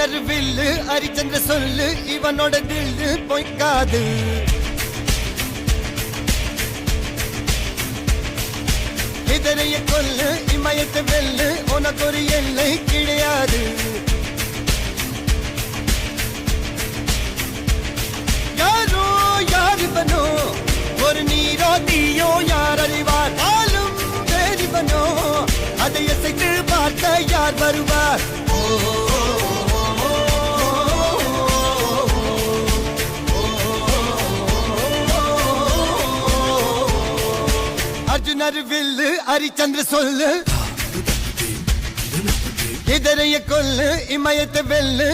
அர்ஜுனர் வில்லு ஹரிச்சந்திர சொல்லு இவனோட தில்லு பொய்க்காது. இதரைய கொல்லு இமயத்தை வெல்லு உனக்கு ஒரு எல்லை கிடையாது. யாரோ யார் இவனோ ஒரு நீரோ தீயோ யார் அறிவார். ஆளும் வேறிவனோ அதை அசைத்து பார்க்க யார் வருவார். அர்ஜுனர் வில்லு ஹரிச்சந்திர சொல்லு இதரைய கொல்லு இமயத்தை வெல்லு